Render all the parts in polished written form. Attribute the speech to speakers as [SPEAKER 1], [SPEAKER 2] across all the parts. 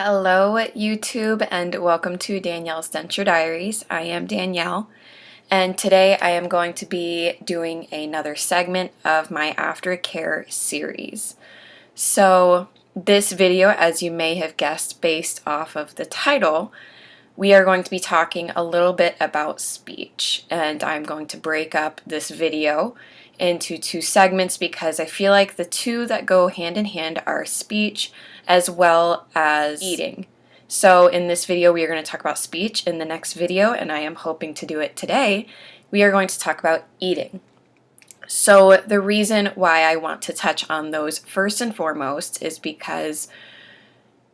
[SPEAKER 1] Hello, YouTube, and welcome to Danielle's Denture Diaries. I am Danielle, and today I am going to be doing another segment of my Aftercare series. So, this video, as you may have guessed based off of the title, we are going to be talking a little bit about speech, and I'm going to break up this video into two segments because I feel like the two that go hand in hand are speech as well as eating. So in this video we are going to talk about speech. In the next video, and I am hoping to do it today, we are going to talk about eating. So the reason why I want to touch on those first and foremost is because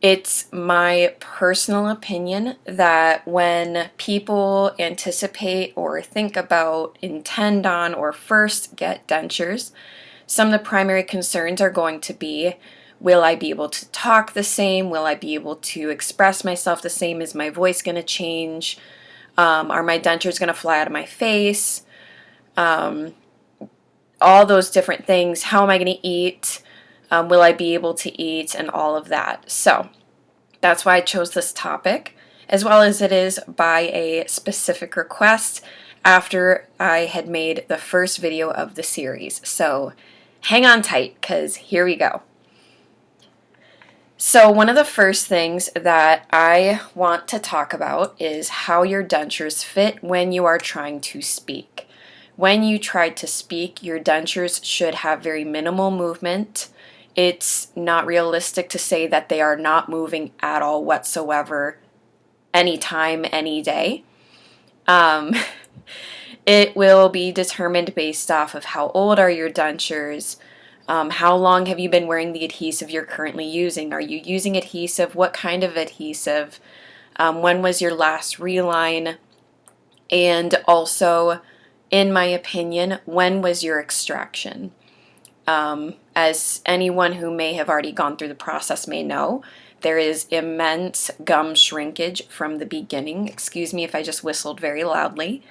[SPEAKER 1] it's my personal opinion that when people anticipate or think about, intend on, or first get dentures, some of the primary concerns are going to be, will I be able to talk the same? Will I be able to express myself the same? Is my voice going to change? Are my dentures going to fly out of my face? All those different things. How am I going to eat? Will I be able to eat? And all of that. So that's why I chose this topic, as well as it is by a specific request after I had made the first video of the series. So hang on tight, because here we go. So one of the first things that I want to talk about is how your dentures fit when you are trying to speak. When you try to speak, your dentures should have very minimal movement. It's not realistic to say that they are not moving at all whatsoever, anytime, any day. It will be determined based off of how old are your dentures, how long have you been wearing the adhesive you're currently using? Are you using adhesive? What kind of adhesive? When was your last reline? And also, in my opinion, when was your extraction? As anyone who may have already gone through the process may know, there is immense gum shrinkage from the beginning. Excuse me if I just whistled very loudly.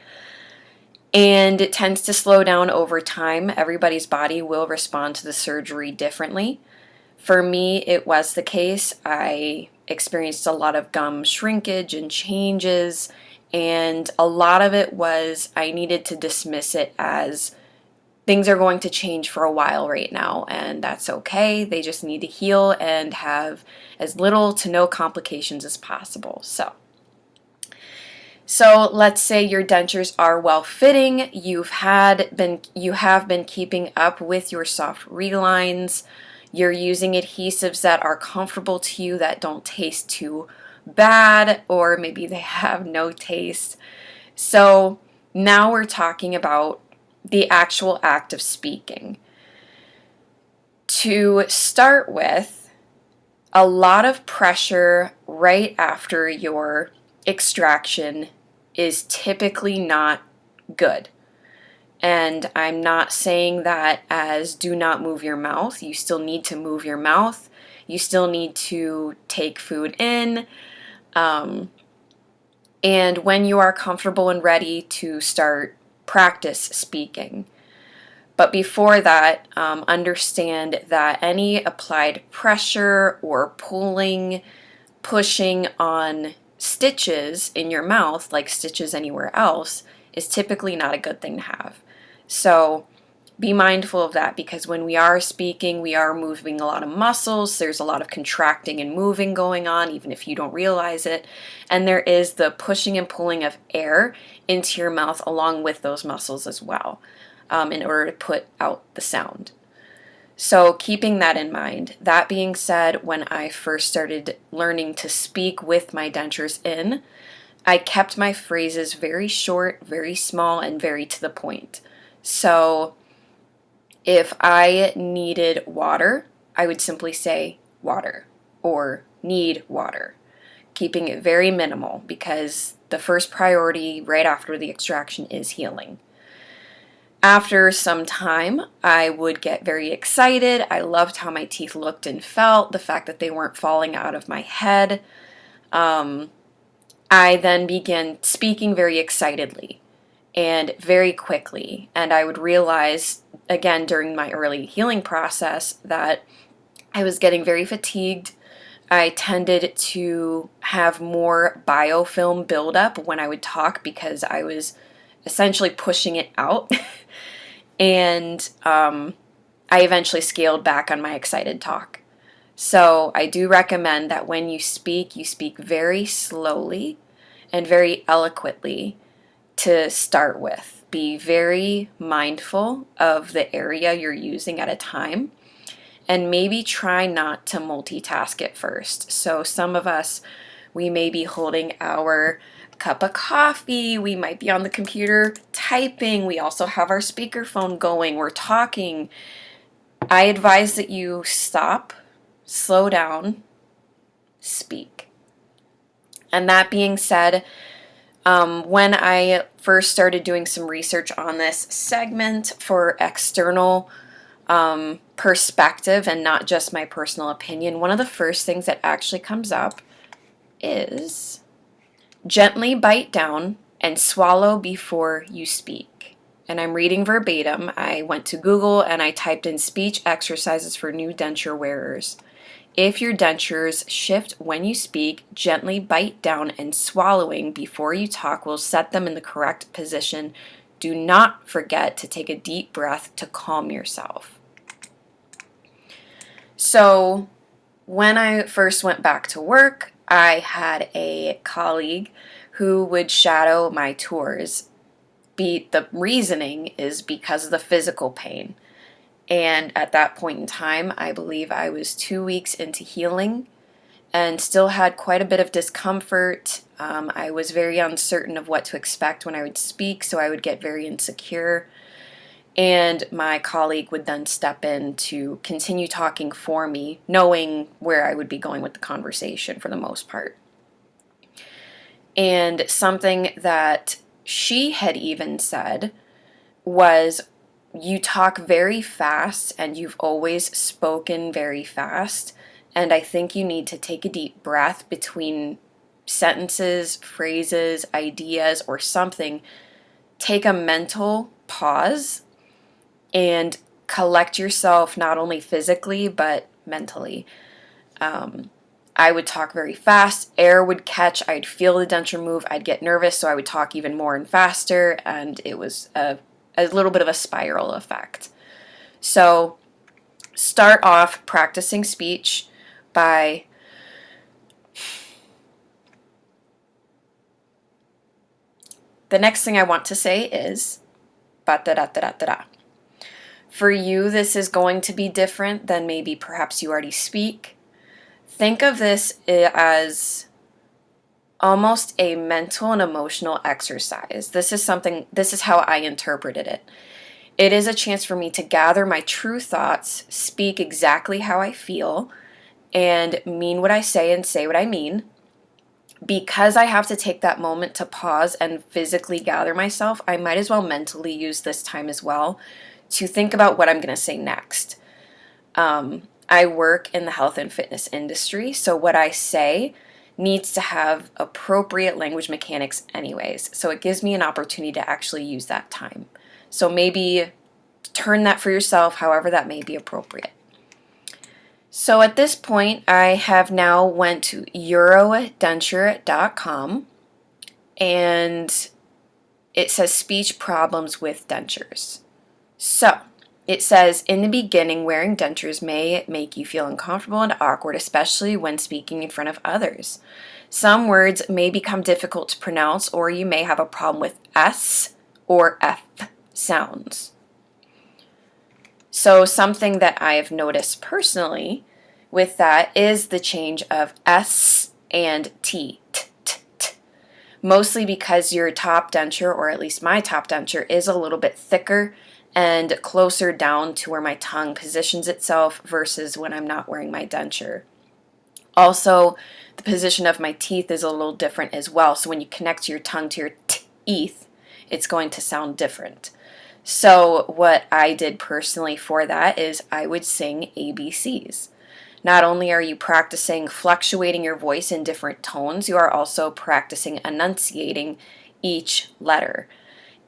[SPEAKER 1] And it tends to slow down over time. Everybody's body will respond to the surgery differently. For me, it was the case. I experienced a lot of gum shrinkage and changes, and a lot of it was I needed to dismiss it as things are going to change for a while right now, and that's okay. They just need to heal and have as little to no complications as possible. So let's say your dentures are well-fitting. You have been keeping up with your soft relines. You're using adhesives that are comfortable to you, that don't taste too bad, or maybe they have no taste. So now we're talking about the actual act of speaking. To start with, a lot of pressure right after your extraction is typically not good. And I'm not saying that as do not move your mouth. You still need to move your mouth. You still need to take food in. And when you are comfortable and ready to start, practice speaking. But before that, understand that any applied pressure or pulling, pushing on stitches in your mouth, like stitches anywhere else, is typically not a good thing to have. So be mindful of that, because when we are speaking, we are moving a lot of muscles. There's a lot of contracting and moving going on, even if you don't realize it. And there is the pushing and pulling of air into your mouth along with those muscles as well, in order to put out the sound. So keeping that in mind. That being said, when I first started learning to speak with my dentures in, I kept my phrases very short, very small, and very to the point. So if I needed water, I would simply say water or need water, keeping it very minimal, because the first priority right after the extraction is healing. After some time, I would get very excited. I loved how my teeth looked and felt, the fact that they weren't falling out of my head. I then began speaking very excitedly and very quickly, and I would realize, again, during my early healing process, that I was getting very fatigued. I tended to have more biofilm buildup when I would talk because I was essentially pushing it out. And I eventually scaled back on my excited talk. So I do recommend that when you speak very slowly and very eloquently to start with. Be very mindful of the area you're using at a time, and maybe try not to multitask at first. So some of us, we may be holding our cup of coffee, we might be on the computer typing, we also have our speakerphone going, we're talking. I advise that you stop, slow down, speak. And that being said, when I first started doing some research on this segment for external perspective and not just my personal opinion, one of the first things that actually comes up is gently bite down and swallow before you speak. And I'm reading verbatim. I went to Google and I typed in speech exercises for new denture wearers. If your dentures shift when you speak, gently bite down and swallowing before you talk will set them in the correct position. Do not forget to take a deep breath to calm yourself. So, when I first went back to work, I had a colleague who would shadow my tours. The reasoning is because of the physical pain. And at that point in time, I believe I was 2 weeks into healing and still had quite a bit of discomfort. I was very uncertain of what to expect when I would speak, so I would get very insecure. And my colleague would then step in to continue talking for me, knowing where I would be going with the conversation for the most part. And something that she had even said was, you talk very fast and you've always spoken very fast, and I think you need to take a deep breath between sentences, phrases, ideas, or something. Take a mental pause and collect yourself not only physically but mentally. I would talk very fast, air would catch, I'd feel the denture move, I'd get nervous, so I would talk even more and faster, and it was a little bit of a spiral effect. So start off practicing speech by the next thing I want to say is ba-da-da-da-da-da. For you, this is going to be different than maybe perhaps you already speak. Think of this as almost a mental and emotional exercise. This is how I interpreted it. It is a chance for me to gather my true thoughts, speak exactly how I feel, and mean what I say and say what I mean. Because I have to take that moment to pause and physically gather myself, I might as well mentally use this time as well to think about what I'm going to say next. I work in the health and fitness industry, so what I say needs to have appropriate language mechanics anyways. So it gives me an opportunity to actually use that time. So maybe turn that for yourself, however that may be appropriate. So at this point, I have now went to eurodenture.com, and it says speech problems with dentures. So it says, in the beginning, wearing dentures may make you feel uncomfortable and awkward, especially when speaking in front of others. Some words may become difficult to pronounce, or you may have a problem with S or F sounds. So something that I've noticed personally with that is the change of S and T. Mostly because your top denture, or at least my top denture, is a little bit thicker and closer down to where my tongue positions itself versus when I'm not wearing my denture. Also, the position of my teeth is a little different as well. So when you connect your tongue to your teeth, it's going to sound different. So what I did personally for that is I would sing ABCs. Not only are you practicing fluctuating your voice in different tones, you are also practicing enunciating each letter.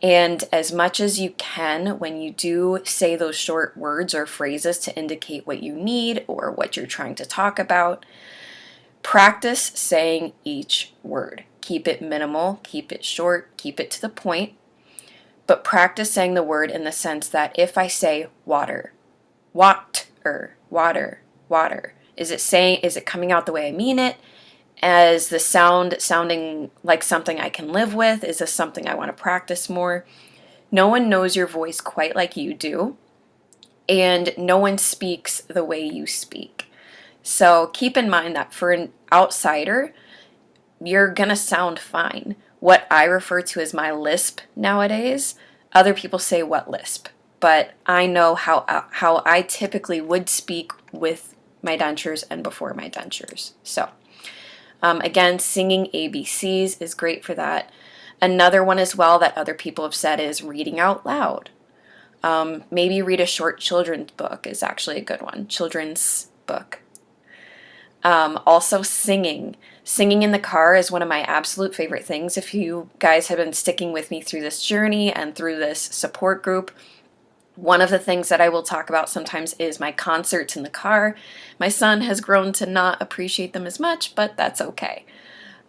[SPEAKER 1] And as much as you can, when you do say those short words or phrases to indicate what you need or what you're trying to talk about, Practice saying each word. Keep it minimal, keep it short, keep it to the point, but practice saying the word in the sense that if I say water, water, water, is it coming out the way I mean it? As the sounding like something I can live with? Is this something I want to practice more? No one knows your voice quite like you do, and no one speaks the way you speak. So keep in mind that for an outsider, you're going to sound fine. What I refer to as my lisp nowadays, other people say what lisp, but I know how I typically would speak with my dentures and before my dentures. So again, singing ABCs is great for that. Another one as well that other people have said is reading out loud. Maybe read a short children's book is actually a good one. Children's book. Also singing. Singing in the car is one of my absolute favorite things. If you guys have been sticking with me through this journey and through this support group, one of the things that I will talk about sometimes is my concerts in the car. My son has grown to not appreciate them as much, but that's okay.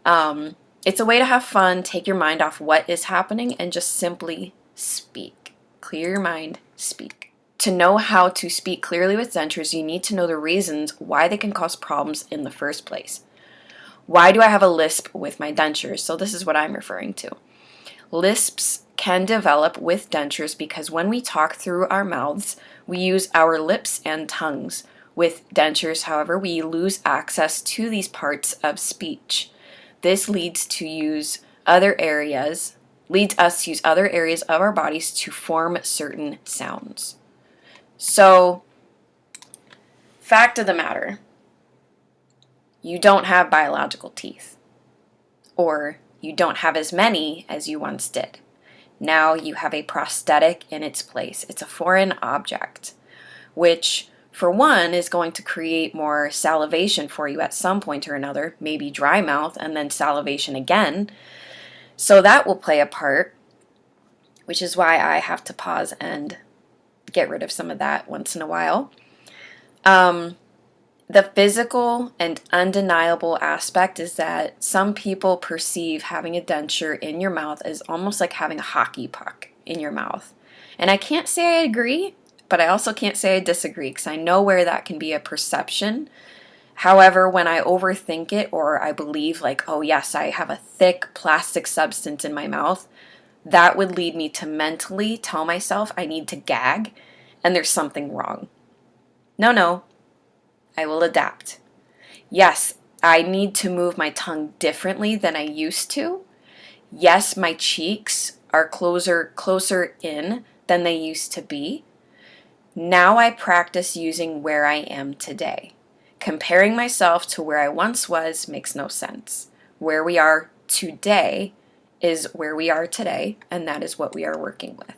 [SPEAKER 1] It's a way to have fun, take your mind off what is happening, and just simply speak. Clear your mind, speak. To know how to speak clearly with dentures, you need to know the reasons why they can cause problems in the first place. Why do I have a lisp with my dentures? So this is what I'm referring to. Lisps can develop with dentures because when we talk through our mouths, we use our lips and tongues. With dentures, however, we lose access to these parts of speech. This leads us to use other areas of our bodies to form certain sounds. So, fact of the matter, you don't have biological teeth, or you don't have as many as you once did. Now you have a prosthetic in its place. It's a foreign object, which for one is going to create more salivation for you at some point or another, maybe dry mouth and then salivation again. So that will play a part, which is why I have to pause and get rid of some of that once in a while. The physical and undeniable aspect is that some people perceive having a denture in your mouth as almost like having a hockey puck in your mouth. And I can't say I agree, but I also can't say I disagree because I know where that can be a perception. However, when I overthink it or I believe like, oh yes, I have a thick plastic substance in my mouth, that would lead me to mentally tell myself I need to gag and there's something wrong. No. I will adapt. Yes, I need to move my tongue differently than I used to. Yes, my cheeks are closer in than they used to be. Now I practice using where I am today. Comparing myself to where I once was makes no sense. Where we are today is where we are today, and that is what we are working with.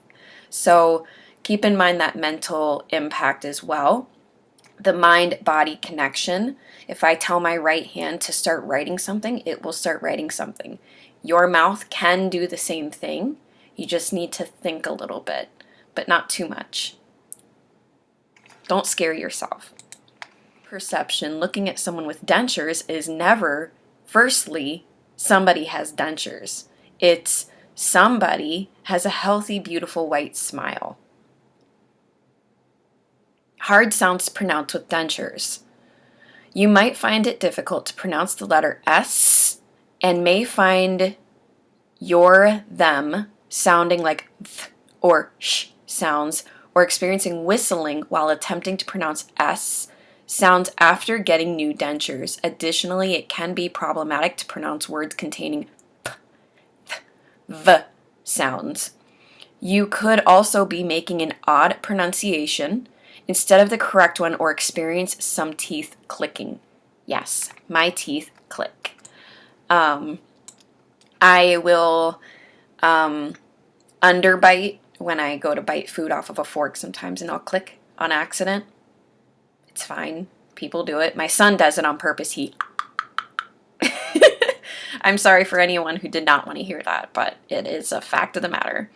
[SPEAKER 1] So keep in mind that mental impact as well. The mind-body connection. If I tell my right hand to start writing something, it will start writing something. Your mouth can do the same thing. You just need to think a little bit, but not too much. Don't scare yourself. Perception, looking at someone with dentures, is never, firstly, somebody has dentures. It's somebody has a healthy, beautiful white smile. Hard sounds to pronounce with dentures. You might find it difficult to pronounce the letter S and may find them sounding like th or sh sounds, or experiencing whistling while attempting to pronounce S sounds after getting new dentures. Additionally, it can be problematic to pronounce words containing p, th, v sounds. You could also be making an odd pronunciation instead of the correct one, or experience some teeth clicking. Yes, my teeth click. I will underbite when I go to bite food off of a fork sometimes, and I'll click on accident. It's fine. People do it. My son does it on purpose. I'm sorry for anyone who did not want to hear that, but it is a fact of the matter.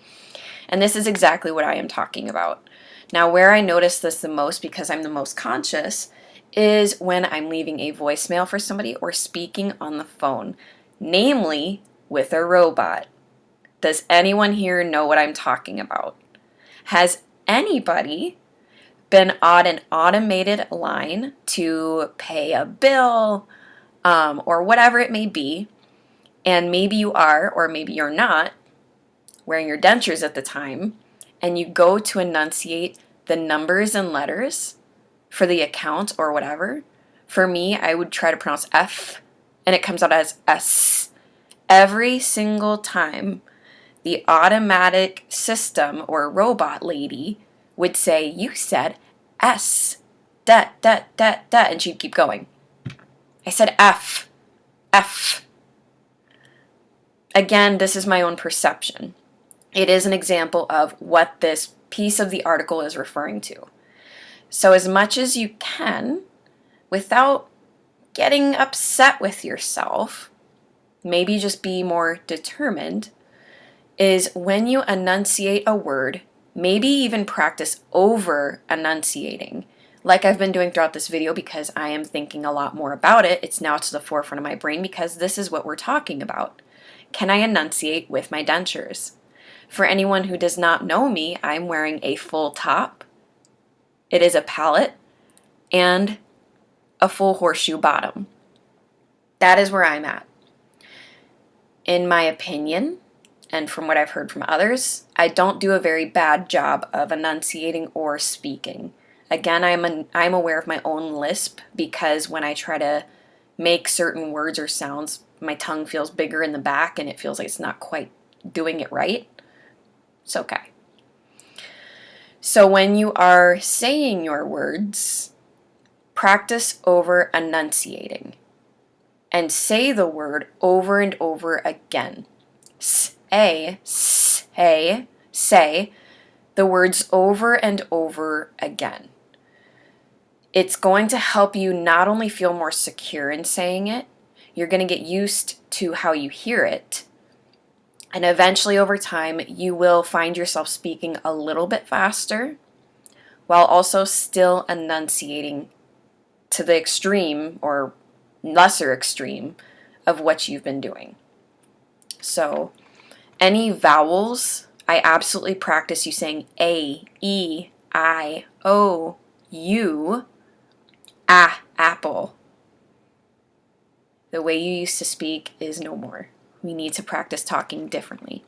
[SPEAKER 1] And this is exactly what I am talking about. Now, where I notice this the most, because I'm the most conscious, is when I'm leaving a voicemail for somebody or speaking on the phone, namely with a robot. Does anyone here know what I'm talking about? Has anybody been on an automated line to pay a bill or whatever it may be, and maybe you are or maybe you're not wearing your dentures at the time, and you go to enunciate the numbers and letters for the account or whatever? For me, I would try to pronounce F, and it comes out as S. Every single time, the automatic system or robot lady would say, "You said S, da, da, da, da," and she'd keep going. I said F, F. Again, this is my own perception. It is an example of what this piece of the article is referring to. So as much as you can, without getting upset with yourself, maybe just be more determined, is when you enunciate a word, maybe even practice over enunciating. Like I've been doing throughout this video, because I am thinking a lot more about it. It's now to the forefront of my brain because this is what we're talking about. Can I enunciate with my dentures? For anyone who does not know me, I'm wearing a full top. It is a palette and a full horseshoe bottom. That is where I'm at. In my opinion, and from what I've heard from others, I don't do a very bad job of enunciating or speaking. Again, I'm aware of my own lisp, because when I try to make certain words or sounds, my tongue feels bigger in the back and it feels like it's not quite doing it right. It's okay. So when you are saying your words, practice over enunciating and say the word over and over again. Say the words over and over again. It's going to help you not only feel more secure in saying it, you're going to get used to how you hear it. And eventually over time, you will find yourself speaking a little bit faster while also still enunciating to the extreme or lesser extreme of what you've been doing. So any vowels, I absolutely practice you saying A, E, I, O, U, apple. The way you used to speak is no more. We need to practice talking differently.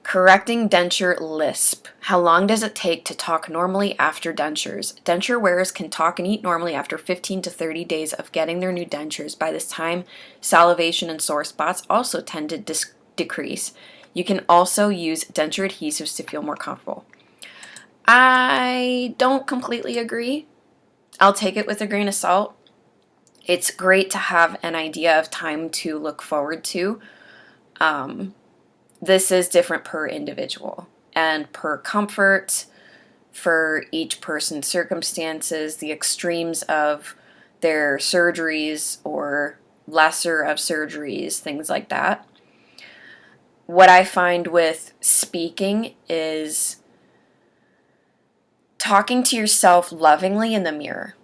[SPEAKER 1] Correcting denture lisp. How long does it take to talk normally after dentures? Denture wearers can talk and eat normally after 15 to 30 days of getting their new dentures. By this time, salivation and sore spots also tend to decrease. You can also use denture adhesives to feel more comfortable. I don't completely agree. I'll take it with a grain of salt. It's great to have an idea of time to look forward to. This is different per individual and per comfort, for each person's circumstances, the extremes of their surgeries or lesser of surgeries, things like that. What I find with speaking is talking to yourself lovingly in the mirror.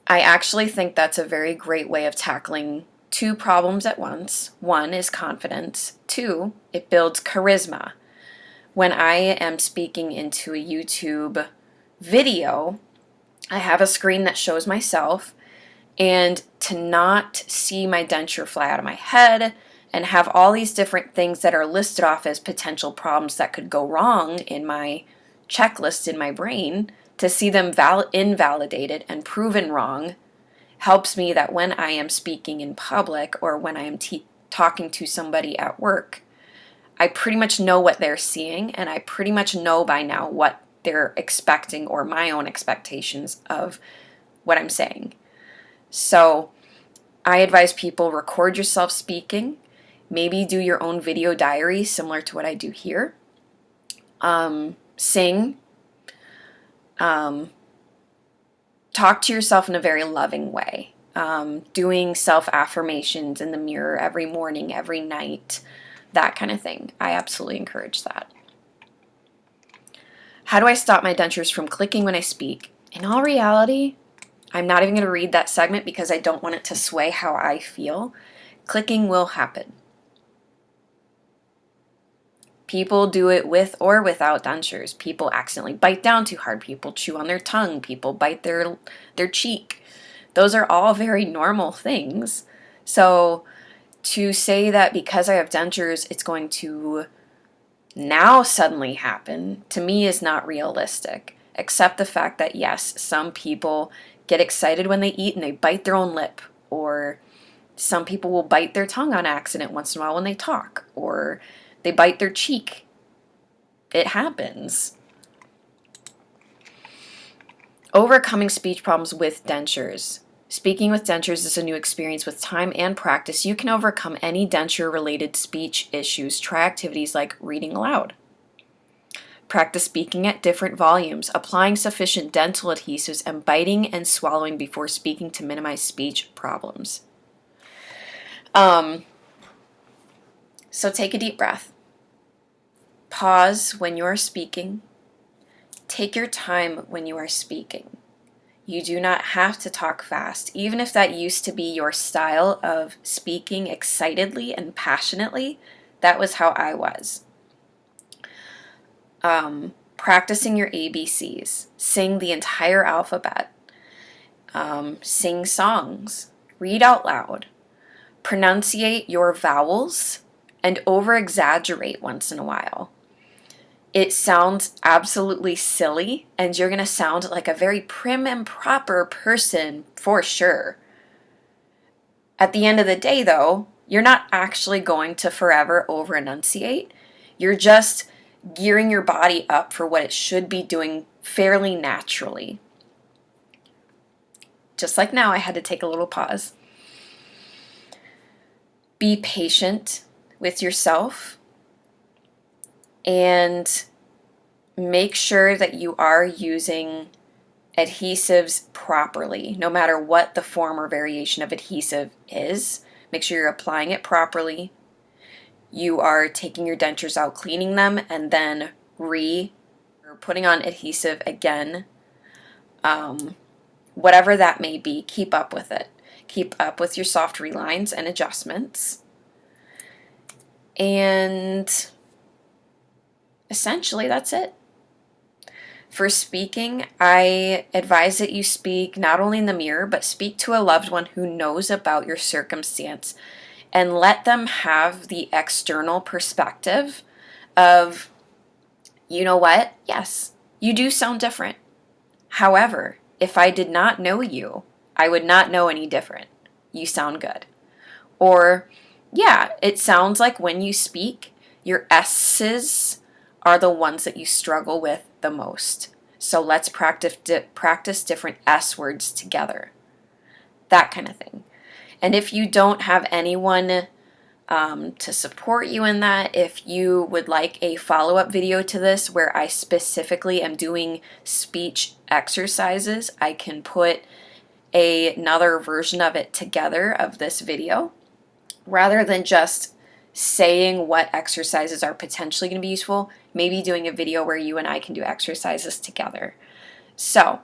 [SPEAKER 1] I actually think that's a very great way of tackling two problems at once. One is confidence. Two, it builds charisma. When I am speaking into a YouTube video, I have a screen that shows myself, and to not see my denture fly out of my head and have all these different things that are listed off as potential problems that could go wrong in my checklist in my brain, to see them invalidated and proven wrong helps me that when I am speaking in public or when I am talking to somebody at work, I pretty much know what they're seeing, and I pretty much know by now what they're expecting or my own expectations of what I'm saying. So I advise people, record yourself speaking, maybe do your own video diary similar to what I do here. Sing. Talk to yourself in a very loving way. Doing self-affirmations in the mirror every morning, every night, that kind of thing. I absolutely encourage that. How do I stop my dentures from clicking when I speak? In all reality, I'm not even going to read that segment because I don't want it to sway how I feel. Clicking will happen. People do it with or without dentures. People accidentally bite down too hard. People chew on their tongue. People bite their cheek. Those are all very normal things. So to say that because I have dentures, it's going to now suddenly happen, to me is not realistic. Except the fact that, yes, some people get excited when they eat and they bite their own lip. Or some people will bite their tongue on accident once in a while when they talk. Or they bite their cheek. It happens. Overcoming speech problems with dentures. Speaking with dentures is a new experience. With time and practice, you can overcome any denture-related speech issues. Try activities like reading aloud. Practice speaking at different volumes, applying sufficient dental adhesives, and biting and swallowing before speaking to minimize speech problems. So take a deep breath. Pause when you are speaking. Take your time when you are speaking. You do not have to talk fast, even if that used to be your style of speaking excitedly and passionately. That was how I was. Practicing your ABCs. Sing the entire alphabet. Sing songs. Read out loud. Pronunciate your vowels and over-exaggerate once in a while. It sounds absolutely silly, and you're going to sound like a very prim and proper person for sure. At the end of the day, though, you're not actually going to forever over-enunciate. You're just gearing your body up for what it should be doing fairly naturally. Just like now, I had to take a little pause. Be patient with yourself and make sure that you are using adhesives properly, no matter what the form or variation of adhesive is. Make sure you're applying it properly. You are taking your dentures out, cleaning them, and then putting on adhesive again. Whatever that may be, keep up with it. Keep up with your soft relines and adjustments. And essentially, that's it. For speaking, I advise that you speak not only in the mirror, but speak to a loved one who knows about your circumstance and let them have the external perspective of, you know what? Yes, you do sound different. However, if I did not know you, I would not know any different. You sound good. Or, yeah, it sounds like when you speak, your S's are the ones that you struggle with the most. So let's practice different S words together. That kind of thing. And if you don't have anyone to support you in that, if you would like a follow-up video to this where I specifically am doing speech exercises, I can put another version of it together of this video rather than just saying what exercises are potentially going to be useful, maybe doing a video where you and I can do exercises together. So,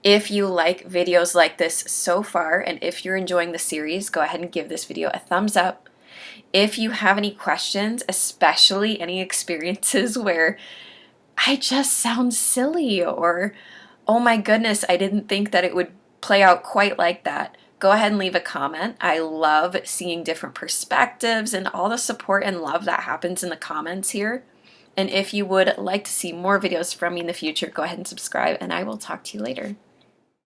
[SPEAKER 1] if you like videos like this so far, and if you're enjoying the series, go ahead and give this video a thumbs up. If you have any questions, especially any experiences where I just sound silly or, oh my goodness, I didn't think that it would play out quite like that, go ahead and leave a comment. I love seeing different perspectives and all the support and love that happens in the comments here. And if you would like to see more videos from me in the future, go ahead and subscribe, and I will talk to you later.